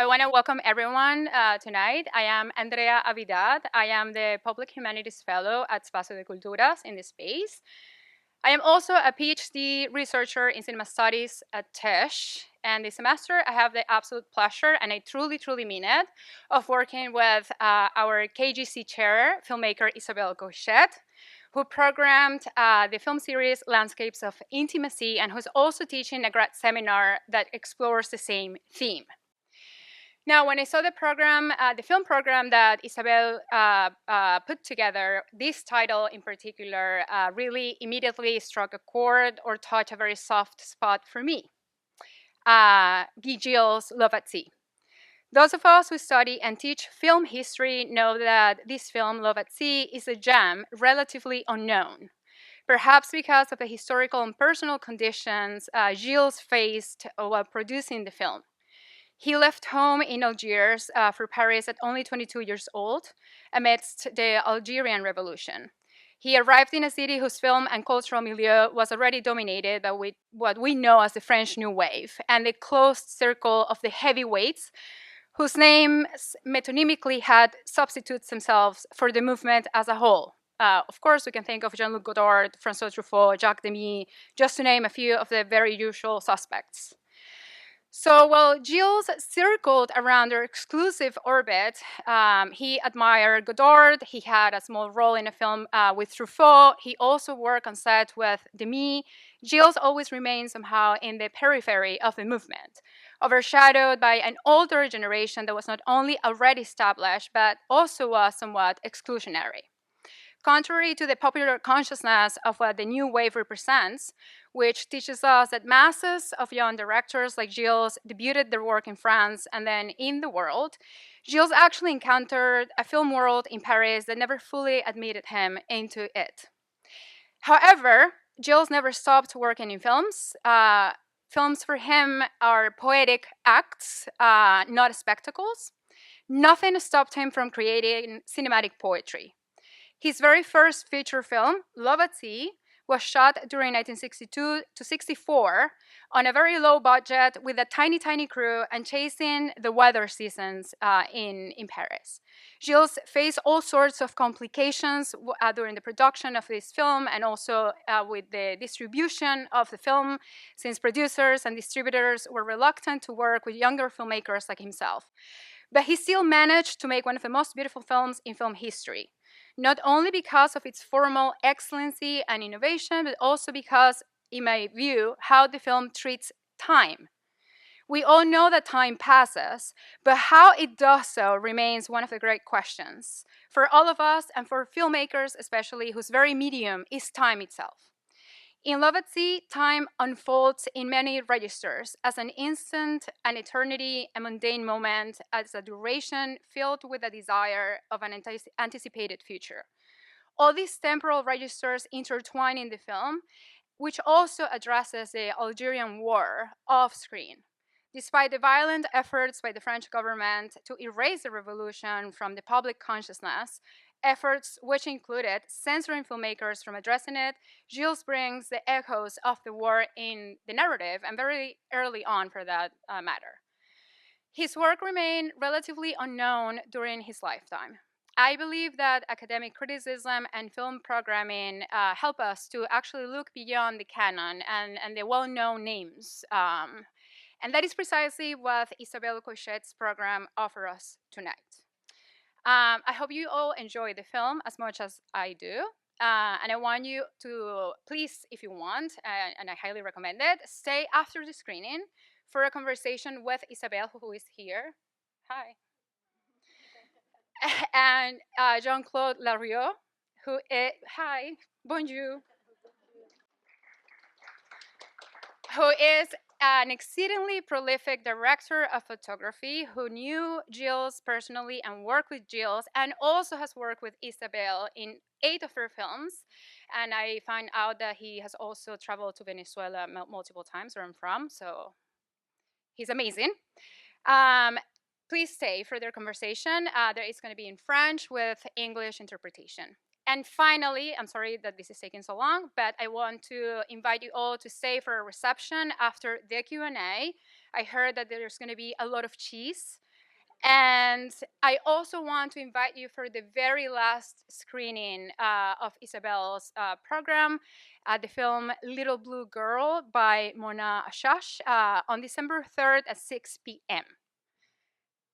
I want to welcome everyone tonight. I am Andrea Avidad. I am the Public Humanities Fellow at Espacio de Culturas in this space. I am also a PhD researcher in cinema studies at TISH. And this semester, I have the absolute pleasure, and I truly, truly mean it, of working with our KGC chair, filmmaker Isabel Coixet, who programmed the film series Landscapes of Intimacy, and who's also teaching a grad seminar that explores the same theme. Now, when I saw the program, the film program that Isabel put together, this title in particular really immediately struck a chord or touched a very soft spot for me. Guy Gilles' Love at Sea. Those of us who study and teach film history know that this film, Love at Sea, is a gem relatively unknown. Perhaps because of the historical and personal conditions Gilles faced while producing the film. He left home in Algiers for Paris at only 22 years old amidst the Algerian Revolution. He arrived in a city whose film and cultural milieu was already dominated by what we know as the French New Wave and the closed circle of the heavyweights whose names metonymically had substitutes themselves for the movement as a whole. Of course, we can think of Jean-Luc Godard, François Truffaut, Jacques Demy, just to name a few of the very usual suspects. So while Gilles circled around their exclusive orbit, he admired Godard. He had a small role in a film with Truffaut. He also worked on set with Demy. Gilles always remained somehow in the periphery of the movement, overshadowed by an older generation that was not only already established, but also was somewhat exclusionary. Contrary to the popular consciousness of what the new wave represents, which teaches us that masses of young directors like Gilles debuted their work in France and then in the world, Gilles actually encountered a film world in Paris that never fully admitted him into it. However, Gilles never stopped working in films. Films for him are poetic acts, not spectacles. Nothing stopped him from creating cinematic poetry. His very first feature film, Love at Sea, was shot during 1962 to 64 on a very low budget with a tiny, tiny crew and chasing the weather seasons in Paris. Gilles faced all sorts of complications during the production of this film and also with the distribution of the film, since producers and distributors were reluctant to work with younger filmmakers like himself. But he still managed to make one of the most beautiful films in film history. Not only because of its formal excellency and innovation, but also because, in my view, how the film treats time. We all know that time passes, but how it does so remains one of the great questions for all of us and for filmmakers especially, whose very medium is time itself. In Love at Sea, time unfolds in many registers as an instant, an eternity, a mundane moment, as a duration filled with a desire of an anticipated future. All these temporal registers intertwine in the film, which also addresses the Algerian war off screen. Despite the violent efforts by the French government to erase the revolution from the public consciousness, efforts which included censoring filmmakers from addressing it, Gilles brings the echoes of the war in the narrative, and very early on for that matter. His work remained relatively unknown during his lifetime. I believe that academic criticism and film programming help us to actually look beyond the canon and the well-known names. And that is precisely what Isabel Coixet's program offers us tonight. I hope you all enjoy the film as much as I do. And I want you to please, if you want, and I highly recommend it, stay after the screening for a conversation with Isabel, who is here. Hi. And Jean-Claude Larrieu, who is, hi, bonjour, who is an exceedingly prolific director of photography who knew Gilles personally and worked with Gilles, and also has worked with Isabel in 8 of her films. And I find out that he has also traveled to Venezuela multiple times, where I'm from, so he's amazing. Please stay for their conversation. There is going to be in French with English interpretation. And finally, I'm sorry that this is taking so long, but I want to invite you all to stay for a reception after the Q&A. I heard that there's going to be a lot of cheese. And I also want to invite you for the very last screening of Isabel's program, the film Little Blue Girl by Mona Ashash on December 3rd at 6 p.m.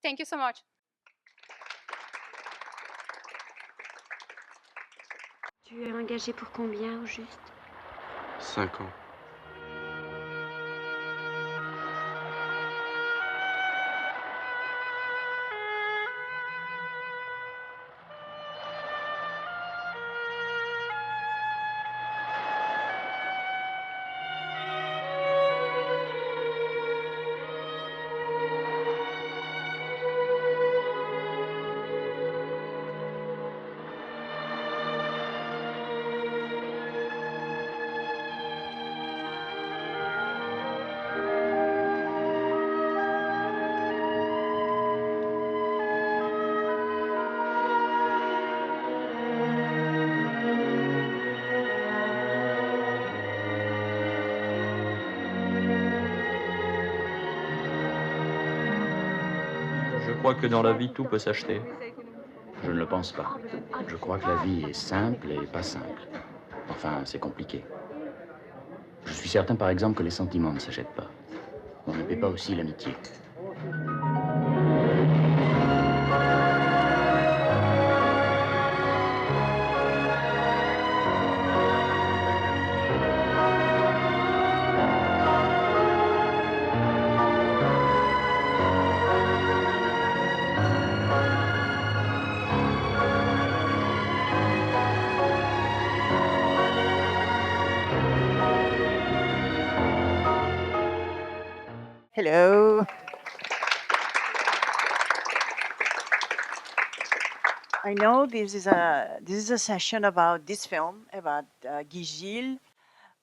Thank you so much. Tu es engagé pour combien au juste? 5 ans. Je crois que dans la vie, tout peut s'acheter. Je ne le pense pas. Je crois que la vie est simple et pas simple. Enfin, c'est compliqué. Je suis certain, par exemple, que les sentiments ne s'achètent pas. On ne paie pas aussi l'amitié. Hello. I know this is a session about this film about Guy Gilles,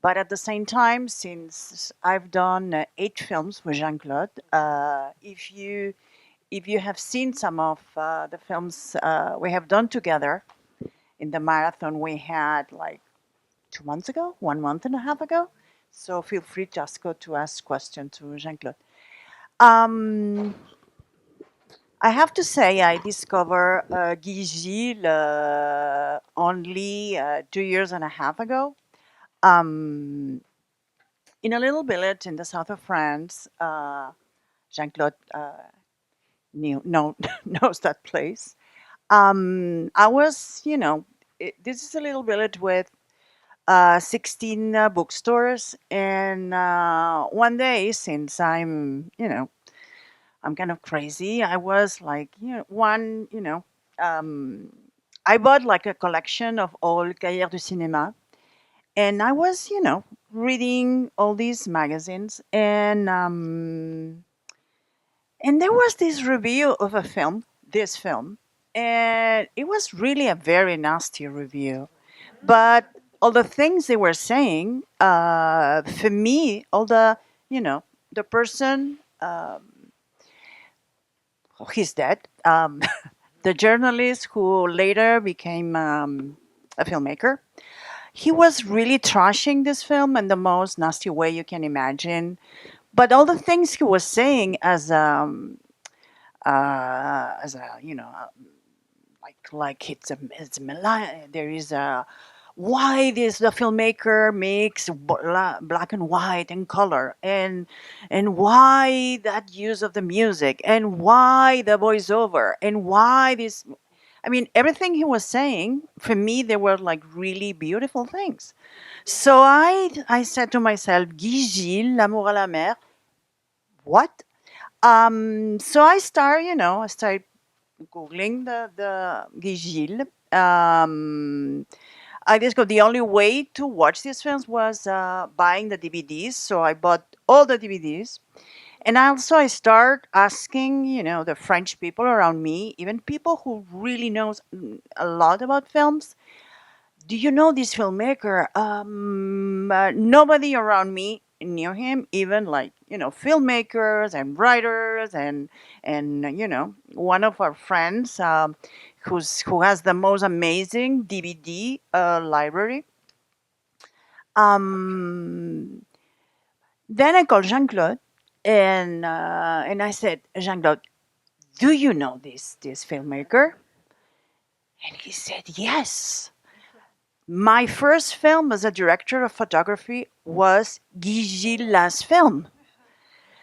but at the same time, since I've done 8 films with Jean-Claude, if you have seen some of the films we have done together in the marathon we had like 2 months ago, 1 month and a half ago, so feel free just go to ask questions to Jean-Claude. I have to say, I discovered Guy Gilles only 2 years and a half ago. In a little village in the south of France, Jean-Claude knows that place. I was, this is a little village with 16 bookstores. And one day, since I'm kind of crazy. I was like, I bought like a collection of all Cahiers du Cinéma. And I was, reading all these magazines. And there was this review of this film. And it was really a very nasty review. But all the things they were saying, for me, the person, he's dead. The journalist who later became a filmmaker. He was really trashing this film in the most nasty way you can imagine. But all the things he was saying as a like it's there is a why the filmmaker makes black and white and color and why that use of the music and why the voiceover and why this. I mean, everything he was saying, for me, they were like really beautiful things. So I said to myself, Guy Gilles, L'amour à la mer, what? So I started Googling the Guy Gilles. I discovered the only way to watch these films was buying the DVDs. So I bought all the DVDs. And also I start asking, the French people around me, even people who really knows a lot about films. Do you know this filmmaker? Nobody around me knew him, even filmmakers and writers and one of our friends who has the most amazing DVD library. Then I called Jean-Claude and I said, Jean-Claude, do you know this filmmaker? And he said, yes. My first film as a director of photography was Guy Gilles' last film.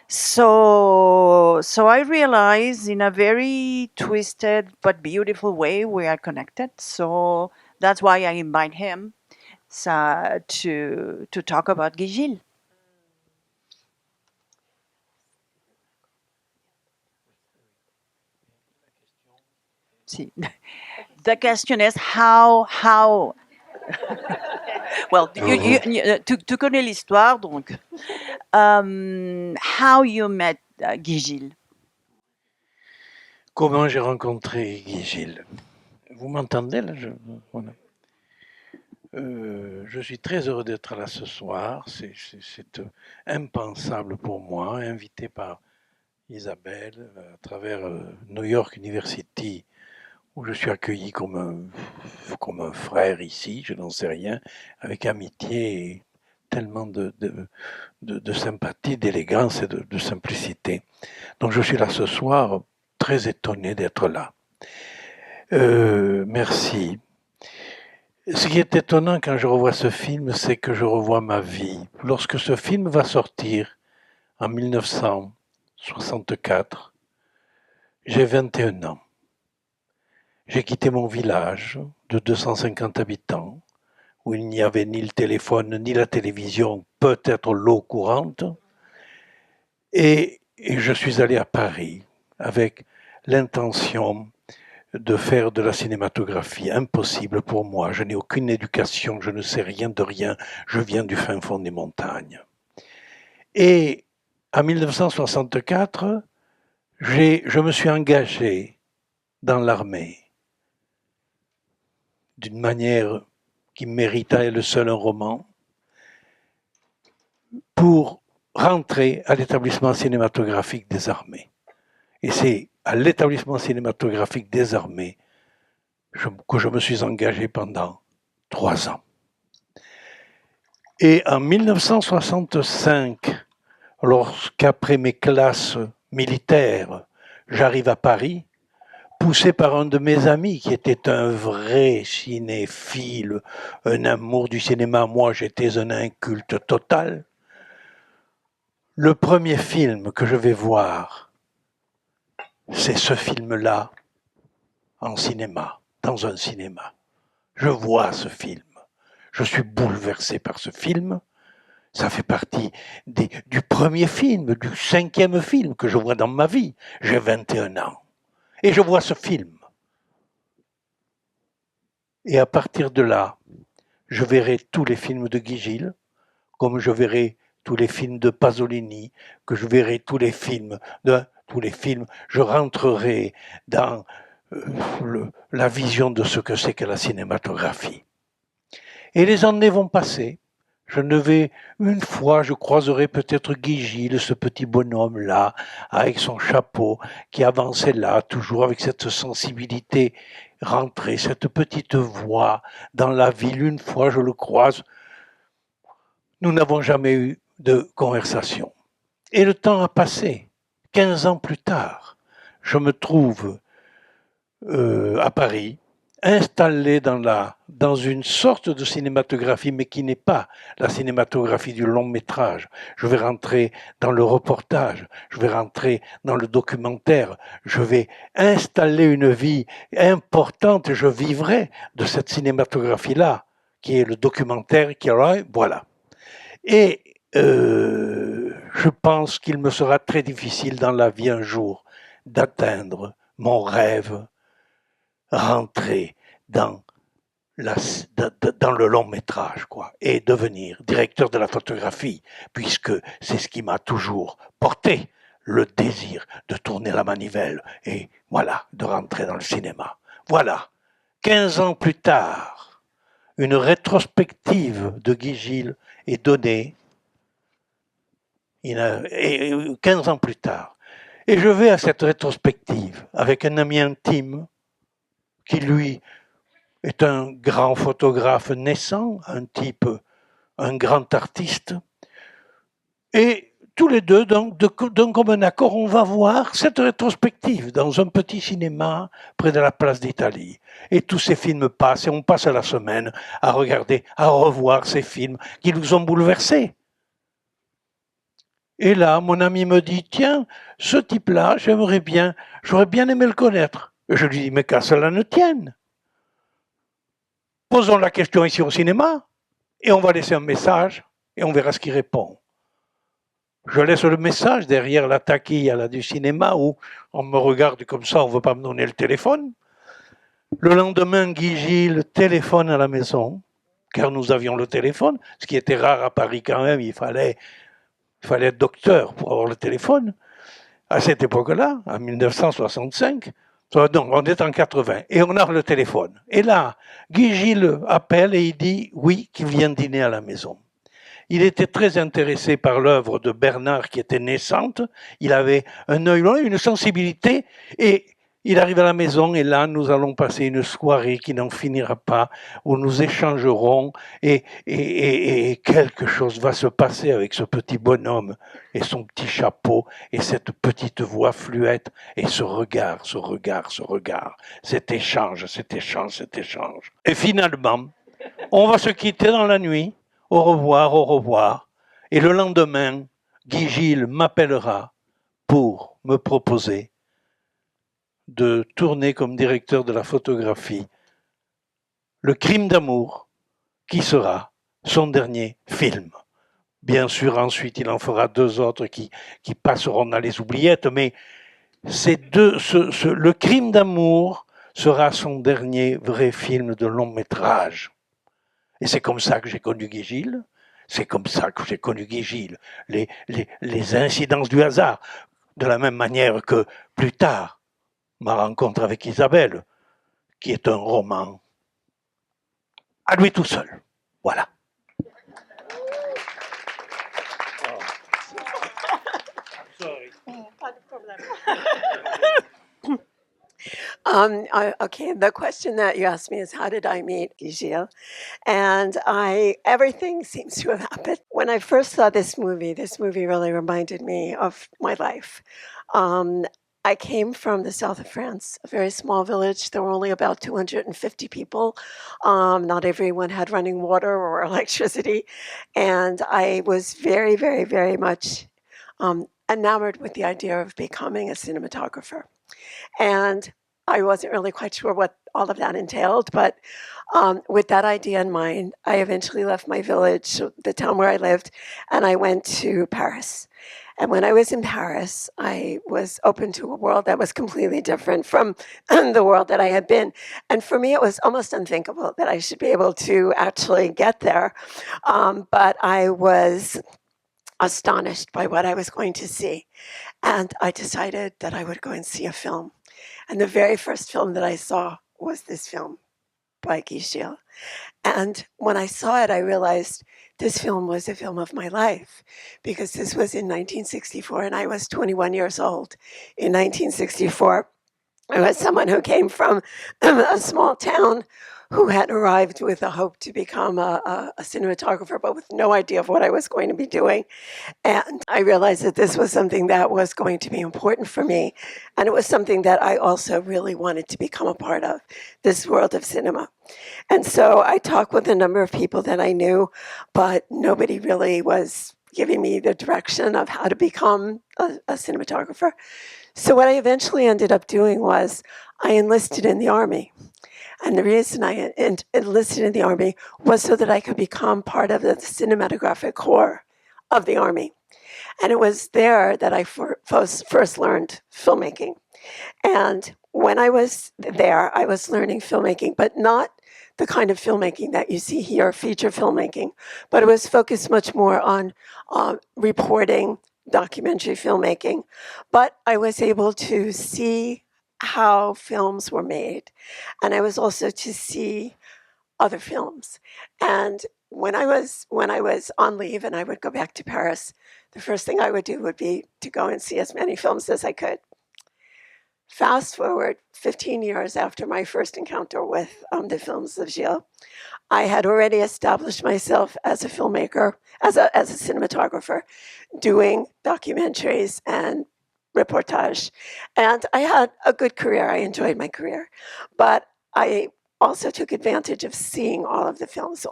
So I realized in a very twisted but beautiful way we are connected. So that's why I invite him to talk about Guy Gilles. See, the question is how well tu connais l'histoire donc how you met Guy Gilles. Comment j'ai rencontré Guy Gilles? Vous m'entendez là? Voilà. Je suis très heureux d'être là ce soir. C'est impensable pour moi, invité par Isabelle à travers New York University, où je suis accueilli comme un frère ici, je n'en sais rien, avec amitié et tellement de sympathie, d'élégance et de simplicité. Donc je suis là ce soir, très étonné d'être là. Merci. Ce qui est étonnant quand je revois ce film, c'est que je revois ma vie. Lorsque ce film va sortir en 1964, j'ai 21 ans. J'ai quitté mon village de 250 habitants, où il n'y avait ni le téléphone, ni la télévision, peut-être l'eau courante. Et je suis allé à Paris avec l'intention de faire de la cinématographie. Impossible pour moi. Je n'ai aucune éducation, je ne sais rien de rien. Je viens du fin fond des montagnes. Et en 1964, je me suis engagé dans l'armée d'une manière qui mérite à elle seule un roman pour rentrer à l'établissement cinématographique des armées. Et c'est à l'établissement cinématographique des armées que je me suis engagé pendant 3 ans. Et en 1965, lorsqu'après mes classes militaires, j'arrive à Paris, poussé par un de mes amis qui était un vrai cinéphile, un amour du cinéma, moi j'étais un inculte total, le premier film que je vais voir, c'est ce film-là en cinéma, dans un cinéma. Je vois ce film. Je suis bouleversé par ce film. Ça fait partie du premier film, du 5e film que je vois dans ma vie. J'ai 21 ans. Et je vois ce film. Et à partir de là, je verrai tous les films de Guy Gilles, comme je verrai tous les films de Pasolini, que je verrai tous les films, je rentrerai dans la vision de ce que c'est que la cinématographie. Et les années vont passer. Une fois, je croiserai peut-être Guy Gilles, ce petit bonhomme-là, avec son chapeau, qui avançait là, toujours avec cette sensibilité rentrée, cette petite voix dans la ville. Une fois, je le croise. Nous n'avons jamais eu de conversation. Et le temps a passé. 15 ans plus tard, je me trouve à Paris, installé dans une sorte de cinématographie, mais qui n'est pas la cinématographie du long métrage. Je vais rentrer dans le reportage, je vais rentrer dans le documentaire, je vais installer une vie importante, je vivrai de cette cinématographie-là, qui est le documentaire, voilà. Et je pense qu'il me sera très difficile dans la vie un jour d'atteindre mon rêve, rentrer dans le long métrage, quoi, et devenir directeur de la photographie, puisque c'est ce qui m'a toujours porté, le désir de tourner la manivelle et voilà, de rentrer dans le cinéma. Voilà, 15 ans plus tard, une rétrospective de Guy Gilles est donnée, et 15 ans plus tard. Et je vais à cette rétrospective avec un ami intime qui, lui, est un grand photographe naissant, un grand artiste. Et tous les deux, donc, d'un commun accord, on va voir cette rétrospective dans un petit cinéma près de la place d'Italie. Et tous ces films passent, et on passe la semaine à regarder, à revoir ces films qui nous ont bouleversés. Et là, mon ami me dit, tiens, ce type-là, j'aurais bien aimé le connaître. Et je lui dis, mais qu'à cela ne tienne. Posons la question ici au cinéma, et on va laisser un message, et on verra ce qu'il répond. Je laisse le message derrière la taquille du cinéma où on me regarde comme ça, on ne veut pas me donner le téléphone. Le lendemain, Guy Gilles téléphone à la maison, car nous avions le téléphone, ce qui était rare à Paris quand même, il fallait être docteur pour avoir le téléphone. À cette époque-là, en 1965, donc on est en 80, et on a le téléphone. Et là, Guy Gilles appelle et il dit oui, qu'il vient dîner à la maison. Il était très intéressé par l'œuvre de Bernard qui était naissante. Il avait un œil, une sensibilité, et il arrive à la maison et là, nous allons passer une soirée qui n'en finira pas, où nous échangerons et quelque chose va se passer avec ce petit bonhomme et son petit chapeau et cette petite voix fluette et ce regard, cet échange. Et finalement, on va se quitter dans la nuit. Au revoir. Et le lendemain, Guy Gilles m'appellera pour me proposer de tourner comme directeur de la photographie Le Crime d'amour, qui sera son dernier film. Bien sûr, ensuite, il en fera 2 autres qui passeront dans les oubliettes, mais Le Crime d'amour sera son dernier vrai film de long métrage. Et c'est comme ça que j'ai connu Guy Gilles. Les incidences du hasard. De la même manière que plus tard, ma rencontre avec Isabelle, qui est un roman à lui tout seul. Voilà. Pas de problème. Okay, the question that you asked me is, how did I meet Guy Gilles? And everything seems to have happened. When I first saw this movie really reminded me of my life. I came from the south of France, a very small village. There were only about 250 people. Not everyone had running water or electricity. And I was very, very, very much enamored with the idea of becoming a cinematographer. And I wasn't really quite sure what all of that entailed, but with that idea in mind, I eventually left my village, the town where I lived, and I went to Paris. And when I was in Paris, I was open to a world that was completely different from the world that I had been. And for me, it was almost unthinkable that I should be able to actually get there. But I was astonished by what I was going to see. And I decided that I would go and see a film. And the very first film that I saw was this film by Guy Gilles. And when I saw it, I realized this film was a film of my life, because this was in 1964 and I was 21 years old. In 1964, I was someone who came from a small town who had arrived with the hope to become a cinematographer, but with no idea of what I was going to be doing. And I realized that this was something that was going to be important for me. And it was something that I also really wanted to become a part of, this world of cinema. And so I talked with a number of people that I knew, but nobody really was giving me the direction of how to become a cinematographer. So what I eventually ended up doing was I enlisted in the Army. And the reason I enlisted in the Army was so that I could become part of the cinematographic corps of the Army. And it was there that I first learned filmmaking. And when I was there, I was learning filmmaking, but not the kind of filmmaking that you see here, feature filmmaking, but it was focused much more on reporting, documentary filmmaking. But I was able to see how films were made. And I was also to see other films. And when I was on leave and I would go back to Paris, the first thing I would do would be to go and see as many films as I could. Fast forward 15 years after my first encounter with the films of Gilles, I had already established myself as a filmmaker, as a cinematographer, doing documentaries and reportage. And I had a good career. I enjoyed my career. But I also took advantage of seeing all of the films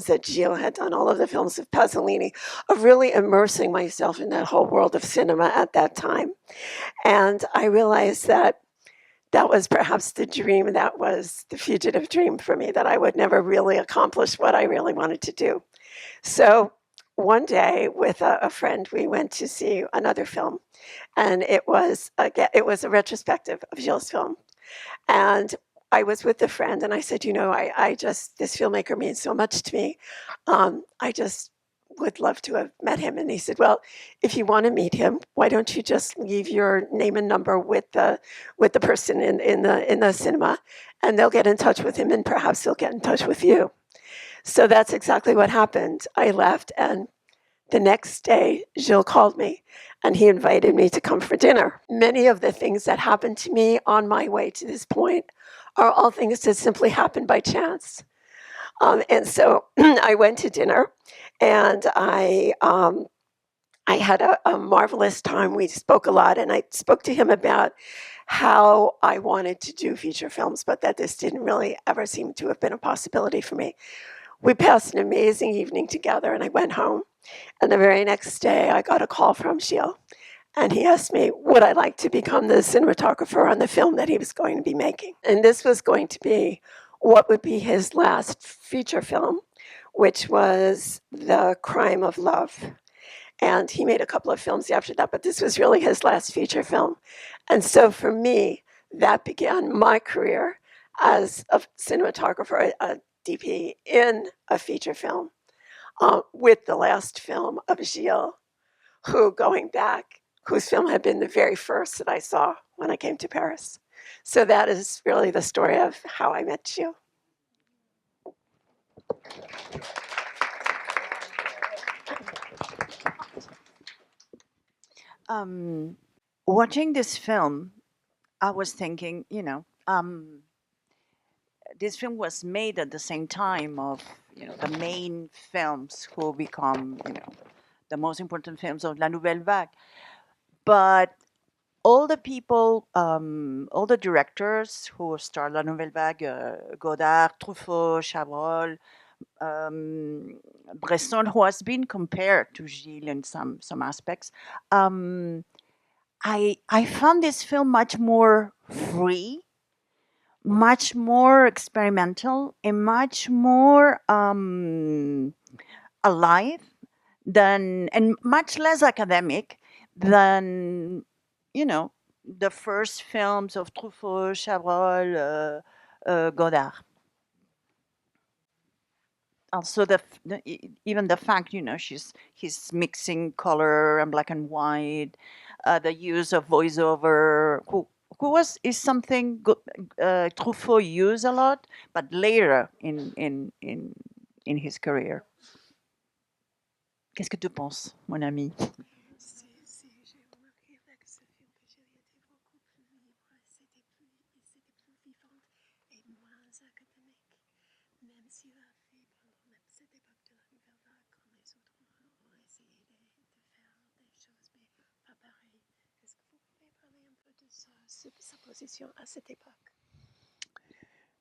that Gilles had done, all of the films of Pasolini, of really immersing myself in that whole world of cinema at that time. And I realized that that was perhaps the dream, that was the fugitive dream for me, that I would never really accomplish what I really wanted to do. So one day with a friend, we went to see another film, and it was a retrospective of Gilles' film. And I was with a friend, and I said, this filmmaker means so much to me. I just would love to have met him. And he said, well, if you want to meet him, why don't you just leave your name and number with the person in the cinema, and they'll get in touch with him, and perhaps he'll get in touch with you. So that's exactly what happened. I left, and the next day, Gilles called me, and he invited me to come for dinner. Many of the things that happened to me on my way to this point are all things that simply happened by chance. And so I went to dinner, and I had a marvelous time. We spoke a lot, and I spoke to him about how I wanted to do feature films, but that this didn't really ever seem to have been a possibility for me. We passed an amazing evening together, and I went home. And the very next day, I got a call from Gilles, and he asked me, would I like to become the cinematographer on the film that he was going to be making? And this was going to be what would be his last feature film, which was The Crime of Love. And he made a couple of films after that, but this was really his last feature film. And so for me, that began my career as a cinematographer, a DP in a feature film, with the last film of Gilles, whose film had been the very first that I saw when I came to Paris. So that is really the story of how I met Gilles. Watching this film, I was thinking, this film was made at the same time of, the main films who become, the most important films of La Nouvelle Vague. But all the people, all the directors who starred La Nouvelle Vague, Godard, Truffaut, Chabrol, Bresson, who has been compared to Gilles in some aspects, I found this film much more free, much more experimental, and much more alive and much less academic than the first films of Truffaut, Chabrol, Godard. Also, even the fact he's mixing color and black and white, the use of voiceover, is something Truffaut used a lot, but later in his career. Qu'est-ce que tu penses, mon ami? Sa position à cette époque.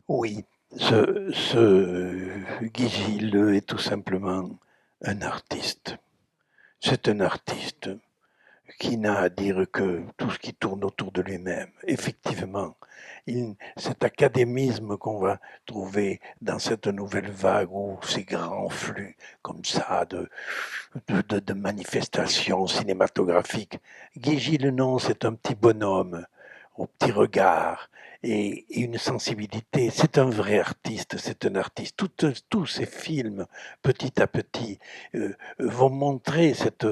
Oui, ce Guy Gilles est tout simplement un artiste. C'est un artiste qui n'a à dire que tout ce qui tourne autour de lui-même. Effectivement, cet académisme qu'on va trouver dans cette nouvelle vague où ces grands flux comme ça de manifestations cinématographiques. Guy Gilles, non, c'est un petit bonhomme au petit regard et une sensibilité. C'est un vrai artiste, c'est un artiste. Tous ces films, petit à petit, vont montrer cette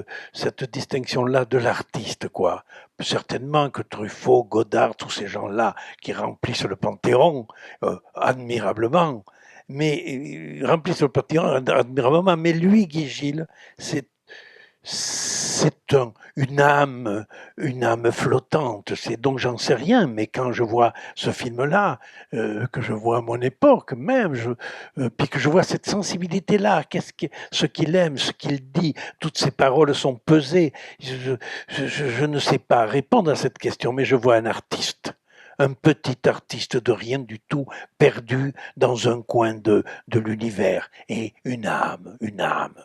distinction-là de l'artiste, quoi. Certainement que Truffaut, Godard, tous ces gens-là qui remplissent le Panthéon admirablement, mais remplissent le Panthéon admirablement. Mais lui, Guy Gilles, c'est c'est une âme flottante. C'est donc j'en sais rien, mais quand je vois ce film-là, que je vois à mon époque même, puis que je vois cette sensibilité-là, ce qu'il aime, ce qu'il dit, toutes ces paroles sont pesées. Je ne sais pas répondre à cette question, mais je vois un artiste. Un petit artiste de rien du tout, perdu dans un coin de l'univers, et une âme, une âme.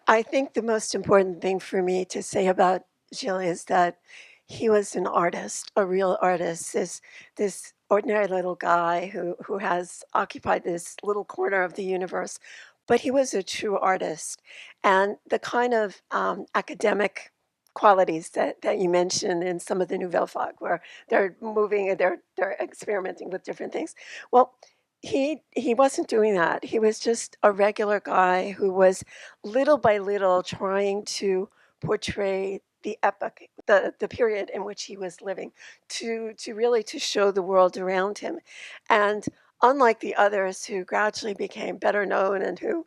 I think the most important thing for me to say about Gilles is that he was an artist, a real artist. This ordinary little guy who has occupied this little corner of the universe, but he was a true artist, and the kind of academic qualities that you mentioned in some of the Nouvelle Vague, where they're moving and they're experimenting with different things. Well, he wasn't doing that. He was just a regular guy who was little by little trying to portray the epoch, the period in which he was living, to really to show the world around him. And unlike the others who gradually became better known and who,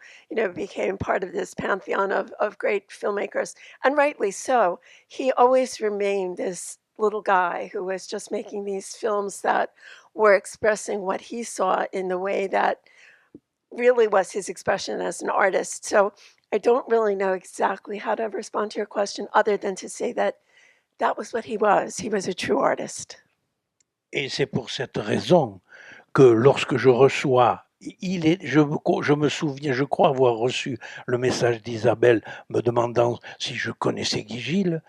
became part of this pantheon of great filmmakers, and rightly so, he always remained this little guy who was just making these films that were expressing what he saw in the way that really was his expression as an artist. So I don't really know exactly how to respond to your question other than to say that that was what he was. He was a true artist. Et c'est pour cette raison que lorsque je reçois, je me souviens, je crois avoir reçu le message d'Isabelle me demandant si je connaissais Guy Gilles.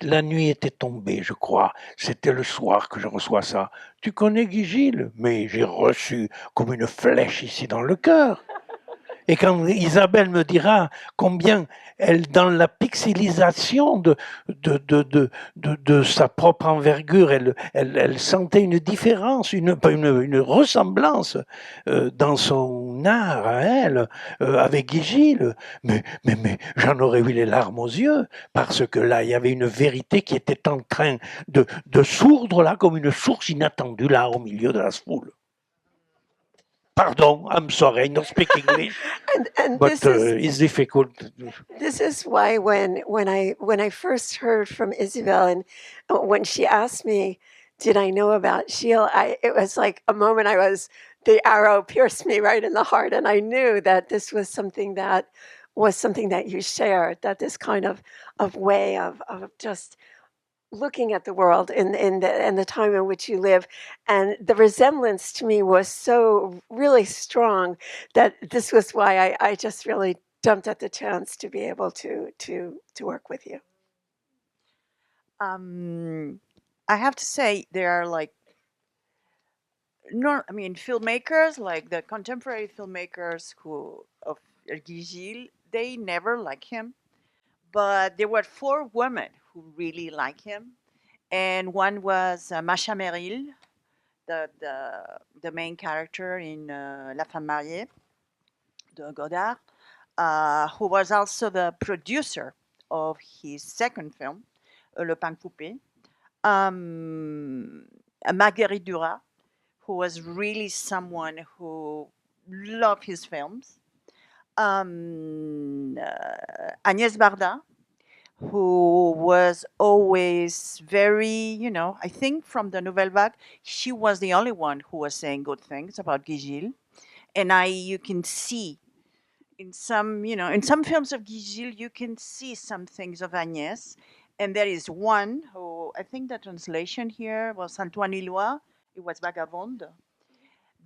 La nuit était tombée, je crois. C'était le soir que je reçois ça. Tu connais Guy Gilles? Mais j'ai reçu comme une flèche ici dans le cœur. Et quand Isabelle me dira combien elle, dans la pixelisation de sa propre envergure, elle sentait une différence, une ressemblance dans son art à elle, avec Guy Gilles. Mais j'en aurais eu les larmes aux yeux, parce que là, il y avait une vérité qui était en train de sourdre, là, comme une source inattendue, là, au milieu de la foule. Pardon, I'm sorry, I don't speak English, and but it's difficult. This is why when I first heard from Isabel and when she asked me, did I know about Gilles, it was like a moment the arrow pierced me right in the heart, and I knew that this was something that you shared, that this kind of way of just looking at the world in the time in which you live, and the resemblance to me was so really strong that this was why I just really jumped at the chance to be able to work with you. I have to say there are like no, I mean filmmakers like the contemporary filmmakers who of Guy Gilles, they never like him, but there were four women who really like him, and one was Masha Merrill, the main character in La Femme Mariée de Godard, who was also the producer of his second film, Le Pain Coupé. Marguerite Duras, who was really someone who loved his films. Agnès Barda, who was always very, I think from the Nouvelle Vague, she was the only one who was saying good things about Guy Gilles. And you can see in some films of Guy Gilles, you can see some things of Agnès. And there is one who, I think the translation here was Antoine Hillois, it was Vagabonde.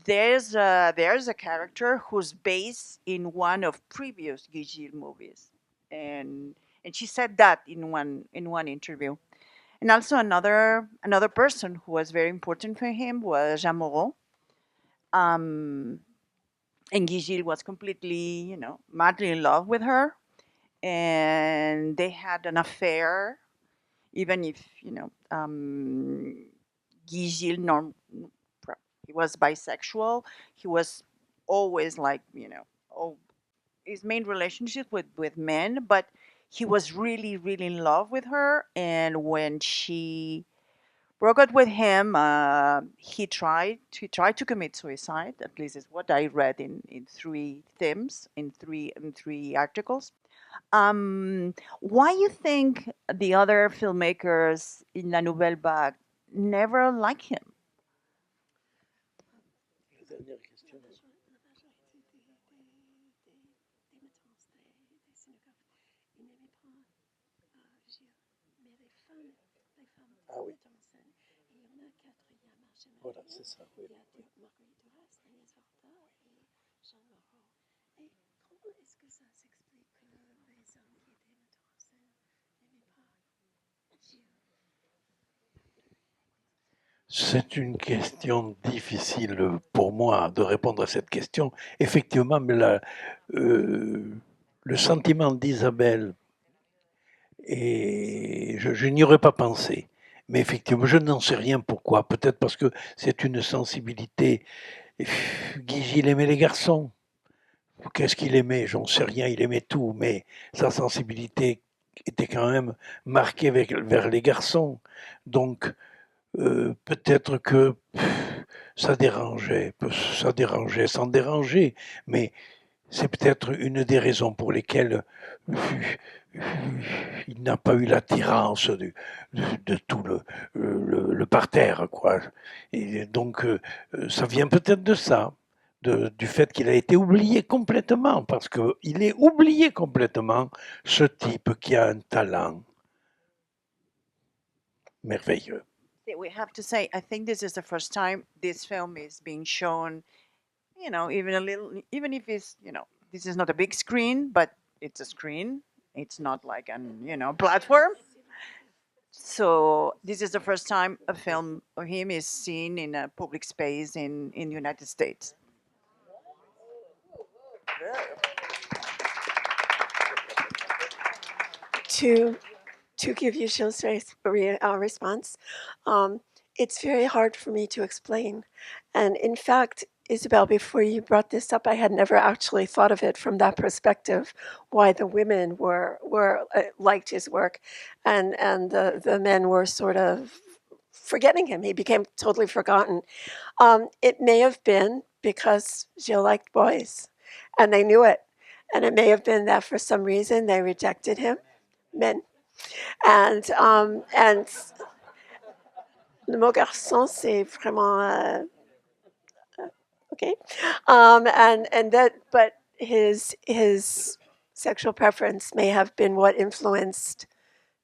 There's a character who's based in one of previous Guy Gilles movies. And she said that in one interview. And also another person who was very important for him was Jean Moreau. And Guy Gilles was completely, madly in love with her. And they had an affair, even if, Guy Gilles, he was bisexual. He was always like, his main relationship with men, but he was really, really in love with her. And when she broke up with him. He tried to commit suicide. At least is what I read in three themes in three articles. Why you think the other filmmakers in La Nouvelle Vague never like him? Ah oui. Voilà, c'est ça. Oui. C'est une question difficile pour moi de répondre à cette question. Effectivement, mais le sentiment d'Isabelle, et je n'y aurais pas pensé. Mais effectivement, je n'en sais rien pourquoi. Peut-être parce que c'est une sensibilité. Guy Gilles aimait les garçons. Qu'est-ce qu'il aimait? J'en sais rien, il aimait tout, mais sa sensibilité était quand même marquée vers les garçons. Donc, peut-être que ça dérangeait sans déranger, mais c'est peut-être une des raisons pour lesquelles il n'a pas eu l'attirance de tout le parterre, quoi. Et donc, ça vient peut-être de ça, du fait qu'il a été oublié complètement, parce qu'il est oublié complètement, ce type qui a un talent merveilleux. We have to say, I think this is the first time this film is being shown, even a little, even if it's, this is not a big screen, but it's a screen. It's not like an, platform. So this is the first time a film of him is seen in a public space in the United States. To give you Gilles' response, it's very hard for me to explain. And in fact, Isabel, before you brought this up, I had never actually thought of it from that perspective, why the women were liked his work and the men were sort of forgetting him. He became totally forgotten. It may have been because Gilles liked boys and they knew it. And it may have been that for some reason they rejected him, men. And le mot garçon, c'est vraiment okay. But his sexual preference may have been what influenced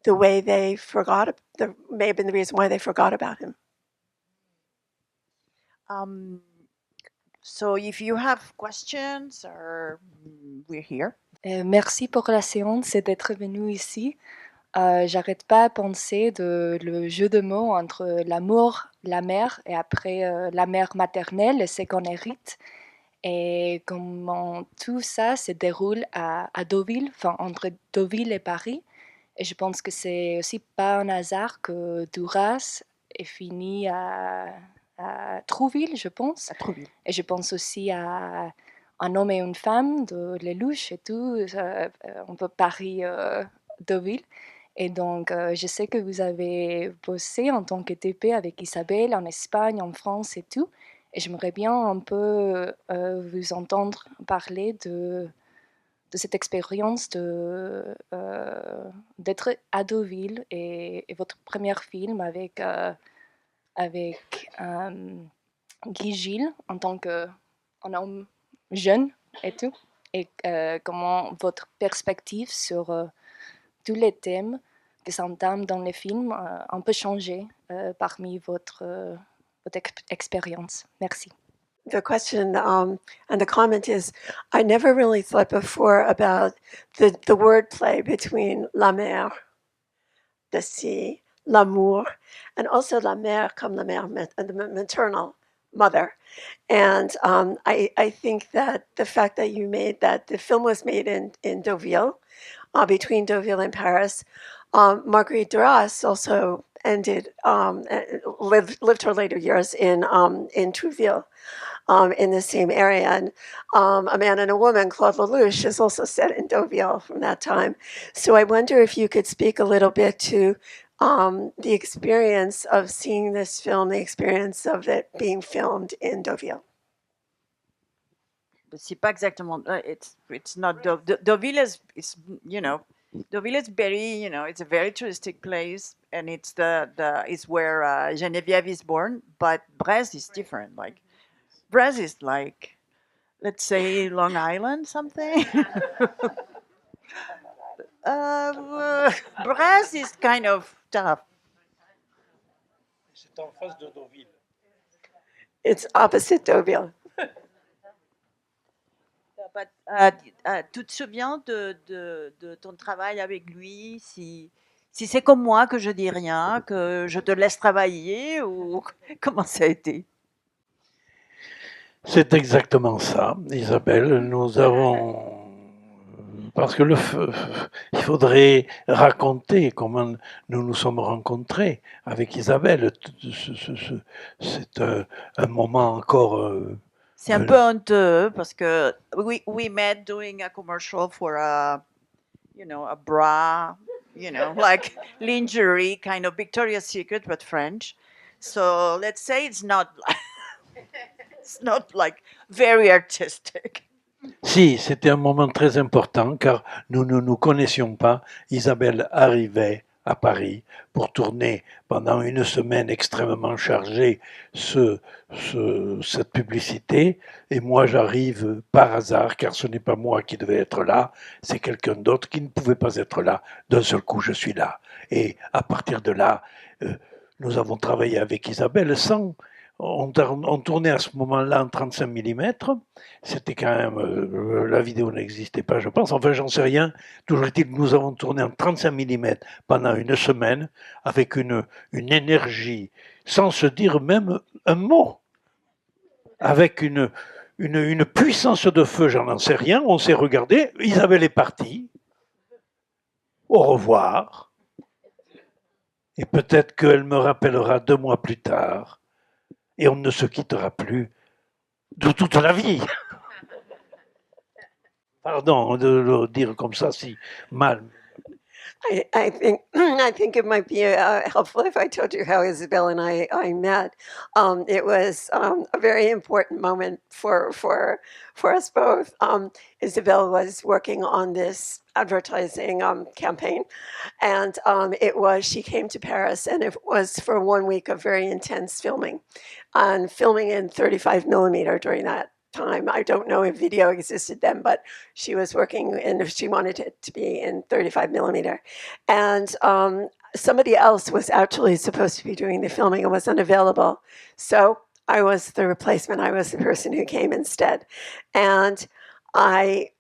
the way they may have been the reason why they forgot about him. So if you have questions, we're here. Merci pour la séance et d'être venu ici. J'arrête pas à penser le jeu de mots entre l'amour, la mère et après la mère maternelle et ce qu'on hérite et comment tout ça se déroule à Deauville, enfin entre Deauville et Paris. Et je pense que c'est aussi pas un hasard que Duras est fini à Trouville, je pense. À Trouville. Et je pense aussi à un homme et une femme de Lelouch et tout, un peu Paris, Deauville. Et donc, je sais que vous avez bossé en tant que TP avec Isabelle en Espagne, en France et tout. Et j'aimerais bien un peu vous entendre parler de cette expérience d'être à Deauville et votre premier film avec Guy Gilles en tant qu'un homme jeune et tout. Et comment votre perspective sur tous les thèmes qui s'entament dans les films un peu changé parmi votre expérience. Merci. The question and the comment is, I never really thought before about the wordplay between la mère, the sea, l'amour, and also la mère comme la mère, the maternal mother. And I think that the fact that you made that the film was made in Deauville, between Deauville and Paris, Marguerite Duras also lived her later years in Trouville. In the same area. And A Man and a Woman, Claude Lelouch, is also set in Deauville from that time. So I wonder if you could speak a little bit to the experience of seeing this film, the experience of it being filmed in Deauville. C'est pas exactement. It's not Deauville is Deauville is very it's a very touristic place, and it's it's where Geneviève is born. But Brest is different. Like Brest is like, let's say, Long Island something. Brest is kind of tough. C'est en face de Deauville. It's opposite Deauville. But, tu te souviens de ton travail avec lui, si c'est comme moi, que je dis rien, que je te laisse travailler, ou comment ça a été? C'est exactement ça, Isabelle. Nous avons... Parce que il faudrait raconter comment nous nous sommes rencontrés avec Isabelle. C'est un moment encore... C'est un peu honteux parce que we met doing a commercial for a bra, like lingerie, kind of Victoria's Secret but French. So let's say it's not like very artistic. Si, c'était un moment très important car nous ne nous connaissions pas. Isabelle arrivait à Paris pour tourner pendant une semaine extrêmement chargée cette publicité, et moi j'arrive par hasard, car ce n'est pas moi qui devais être là, c'est quelqu'un d'autre qui ne pouvait pas être là. D'un seul coup, je suis là. Et à partir de là, nous avons travaillé avec Isabelle sans... On tournait à ce moment-là en 35 mm. C'était quand même... la vidéo n'existait pas, je pense. Enfin, j'en sais rien. Toujours est-il que nous avons tourné en 35 mm pendant une semaine avec une énergie, sans se dire même un mot. Avec une puissance de feu, j'en sais rien. On s'est regardé. Isabelle est partie. Au revoir. Et peut-être qu'elle me rappellera 2 mois plus tard. Et on ne se quittera plus de toute la vie. Pardon de le dire comme ça si mal. I think it might be helpful if I told you how Isabel and I met. It was a very important moment for us both. Isabel was working on this advertising campaign, and she came to Paris, and it was for 1 week of very intense filming, and filming in 35 millimeter during that time. I don't know if video existed then, but she was working, and she wanted it to be in 35 millimeter. And somebody else was actually supposed to be doing the filming and was unavailable. So I was the replacement. I was the person who came instead. And I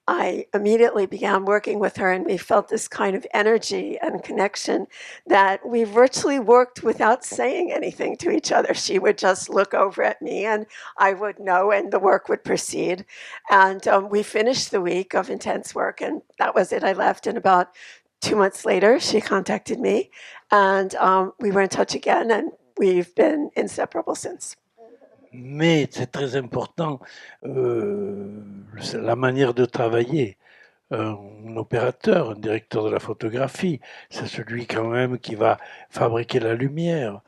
immediately began working with her, and we felt this kind of energy and connection that we virtually worked without saying anything to each other. She would just look over at me, and I would know, and the work would proceed. And we finished the week of intense work, and that was it. I left, and about 2 months later, she contacted me, and we were in touch again, and we've been inseparable since. Mais c'est très important, la manière de travailler. Un opérateur, un directeur de la photographie, c'est celui quand même qui va fabriquer la lumière.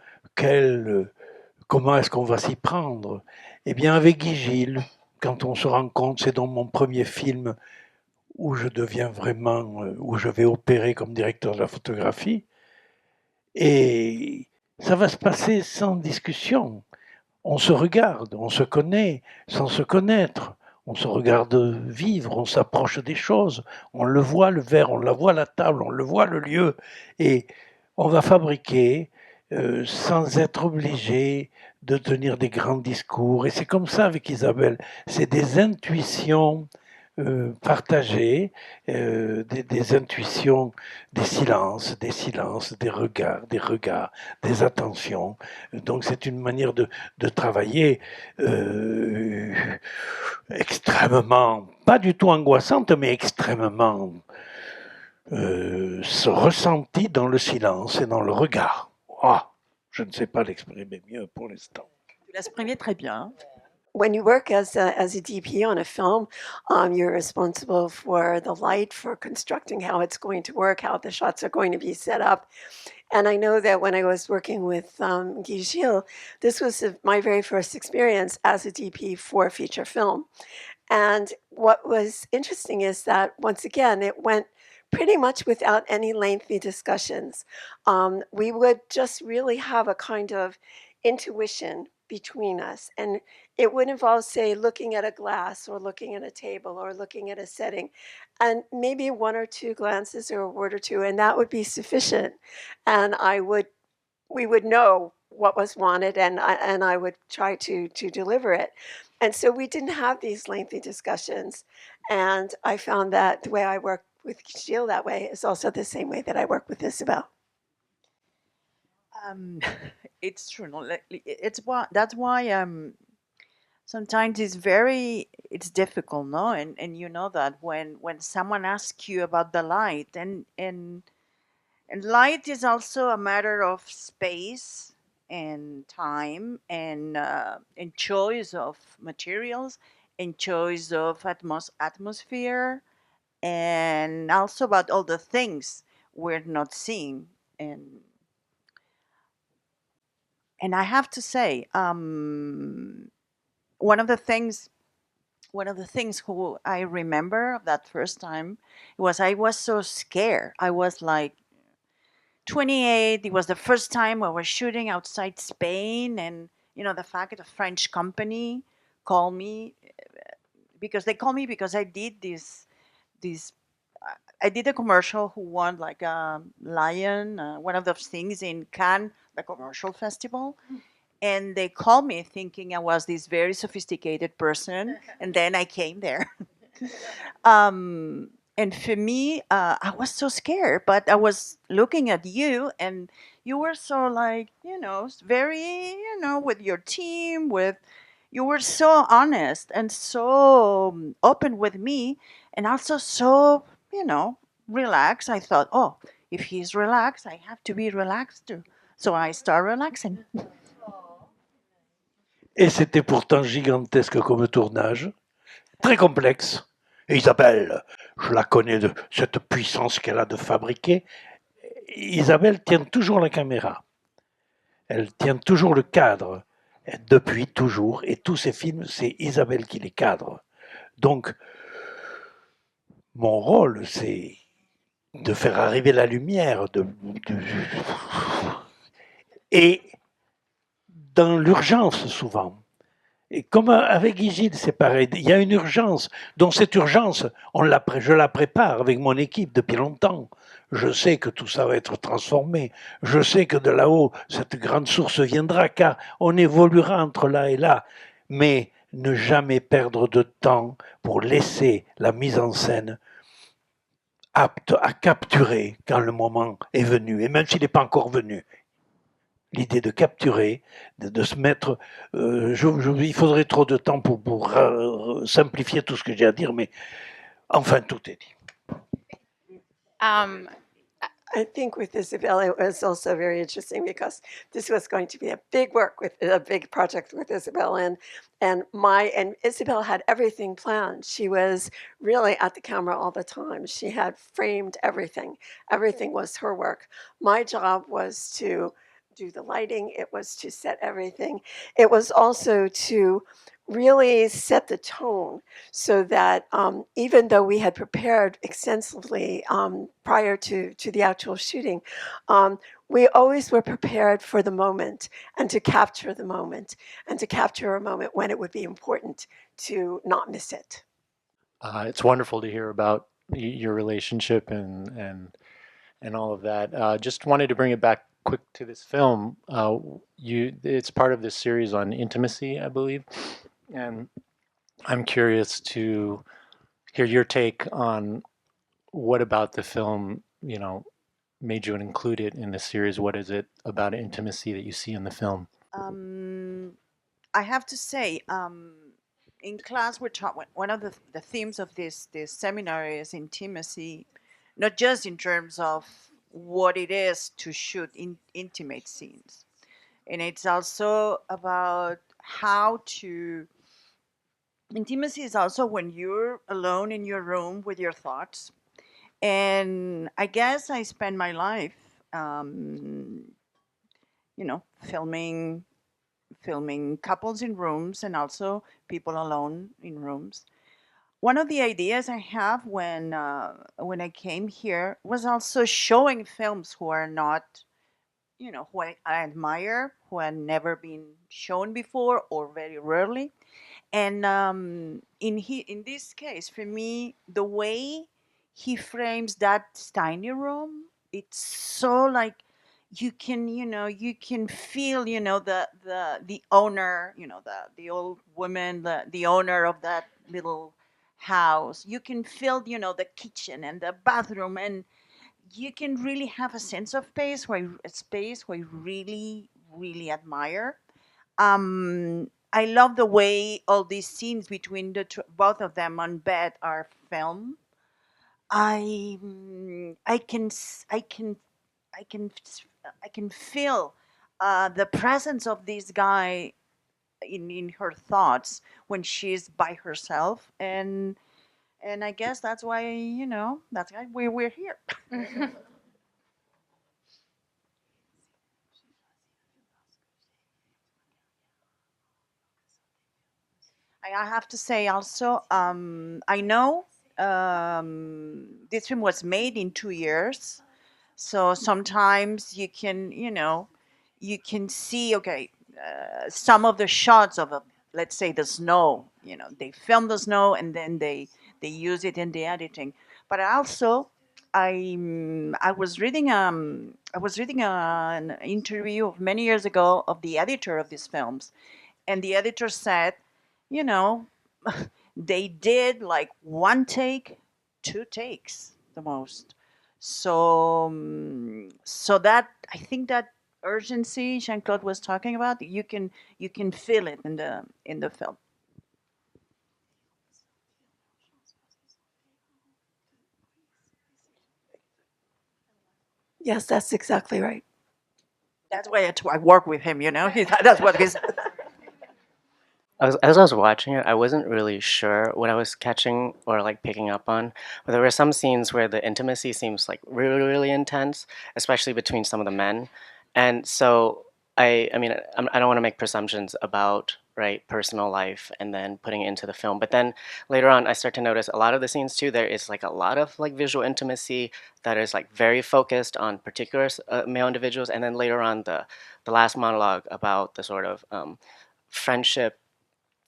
Comment est-ce qu'on va s'y prendre? Eh bien, avec Guy Gilles, quand on se rencontre, c'est dans mon premier film où je deviens vraiment, où je vais opérer comme directeur de la photographie. Et ça va se passer sans discussion. On se regarde, on se connaît sans se connaître. On se regarde vivre, on s'approche des choses, on le voit le verre, on la voit la table, on le voit le lieu, et on va fabriquer sans être obligé de tenir des grands discours. Et c'est comme ça avec Isabelle, c'est des intuitions partagées, des intuitions, des silences, des regards, des attentions. Donc c'est une manière de travailler extrêmement, pas du tout angoissante, mais extrêmement ressentie dans le silence et dans le regard. Oh, je ne sais pas l'exprimer mieux pour l'instant. Tu l'exprimais très bien. when you work as a DP on a film, you're responsible for the light, for constructing how it's going to work, how the shots are going to be set up. And I know that when I was working with Guy Gilles, this was my very first experience as a DP for feature film. And what was interesting is that, once again, it went pretty much without any lengthy discussions. We would just really have a kind of intuition between us. And it would involve, say, looking at a glass or looking at a table or looking at a setting, and maybe one or two glances or a word or two, and that would be sufficient. And we would know what was wanted, and I would try to deliver it. And so we didn't have these lengthy discussions. And I found that the way I work with Gilles that way is also the same way that I work with Isabel. Um, it's true. No, it's why that's why sometimes it's difficult, no, and you know that when someone asks you about the light, and light is also a matter of space and time and choice of materials and choice of atmosphere, and also about all the things we're not seeing. And I have to say, one of the things who I remember of that first time was I was so scared. I was like 28. It was the first time we were shooting outside Spain, and the fact that a French company called me, because they called me because I did this. I did a commercial who won like a lion, one of those things in Cannes, the commercial festival, and they called me thinking I was this very sophisticated person, and then I came there. And for me, I was so scared, but I was looking at you, and you were so like, very, with your team, you were so honest and so open with me, and also so, relaxed. I thought, oh, if he's relaxed, I have to be relaxed too. So I start relaxing. Et c'était pourtant gigantesque comme tournage, très complexe. Et Isabelle, je la connais de cette puissance qu'elle a de fabriquer. Isabelle tient toujours la caméra. Elle tient toujours le cadre. Depuis toujours. Et tous ses films, c'est Isabelle qui les cadre. Donc, mon rôle, c'est de faire arriver la lumière. Et dans l'urgence, souvent. Et comme avec Guy Gilles, c'est pareil. Il y a une urgence. Donc cette urgence, je la prépare avec mon équipe depuis longtemps. Je sais que tout ça va être transformé. Je sais que de là-haut, cette grande source viendra, car on évoluera entre là et là. Mais ne jamais perdre de temps pour laisser la mise en scène apte à capturer quand le moment est venu. Et même s'il n'est pas encore venu, l'idée de capturer, de se mettre. Il faudrait trop de temps pour simplifier tout ce que j'ai à dire, mais enfin, tout est dit. Um, I think with Isabel, it was also very interesting because this was going to be a big work with a big project with Isabel, and Isabel had everything planned. She was really at the camera all the time. She had framed everything. Everything was her work. My job was to do the lighting. It was to set everything. It was also to really set the tone so that even though we had prepared extensively prior to the actual shooting, we always were prepared for the moment and to capture the moment and to capture a moment when it would be important to not miss it. It's wonderful to hear about your relationship and all of that. Just wanted to bring it back quick to this film. It's part of this series on intimacy, I believe, and I'm curious to hear your take on what about the film, made you include it in the series. What is it about intimacy that you see in the film? I have to say, in class, we're taught one of the themes of this seminar is intimacy, not just in terms of what it is to shoot intimate scenes, and it's also about how to Intimacy is also when you're alone in your room with your thoughts. And I guess I spend my life, you know, filming couples in rooms and also people alone in rooms. One of the ideas I have when I came here was also showing films who are not, you know, who I admire, who had never been shown before or very rarely. And in this case, for me, the way he frames that tiny room, it's so like you can, you know, you can feel, you know, the owner, you know, the old woman, the owner of that little house. You can feel, you know, the kitchen and the bathroom, and you can really have a sense of space where I really, really admire. I love the way all these scenes between both of them on bed are filmed. I can I can I can feel the presence of this guy in her thoughts when she's by herself, and I guess that's why, you know, that's why we're here. I have to say also, I know this film was made in 2 years, so sometimes you can, you know, you can see, okay, some of the shots of, let's say, the snow. You know, they film the snow and then they use it in the editing. But also, I was reading an interview of many years ago of the editor of these films, and the editor said, you know, they did like one take, two takes the most. So, so that I think that urgency Jean-Claude was talking about, you can feel it in the film. Yes, that's exactly right. That's why I work with him. You know, that's what he's. As I was watching it, I wasn't really sure what I was catching or like picking up on. But there were some scenes where the intimacy seems like really, really intense, especially between some of the men. And so I mean, I don't want to make presumptions about right personal life and then putting it into the film. But then later on, I start to notice a lot of the scenes too. There is like a lot of like visual intimacy that is like very focused on particular male individuals. And then later on, the last monologue about the sort of friendship.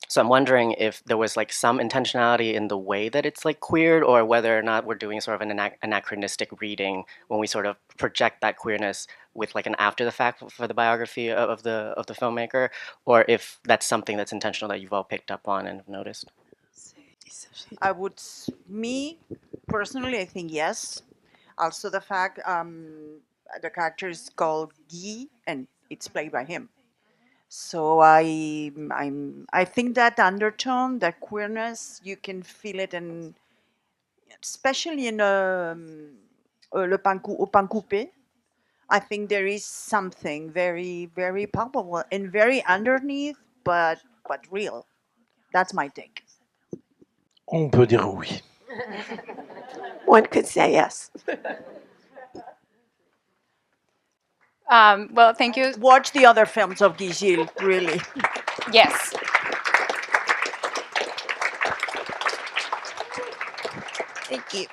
So I'm wondering if there was like some intentionality in the way that it's like queered, or whether or not we're doing sort of an anachronistic reading when we sort of project that queerness with like an after the fact for the biography of the filmmaker, or if that's something that's intentional that you've all picked up on and have noticed. Me personally, I think yes. Also, the fact the character is called Guy and it's played by him. So I think that undertone, that queerness, you can feel it, and especially in au pain coupé. I think there is something very very palpable and very underneath, but real. That's my take. On peut dire oui. One could say yes. Well, thank you. Watch the other films of Guy Gilles, really. Yes. Thank you.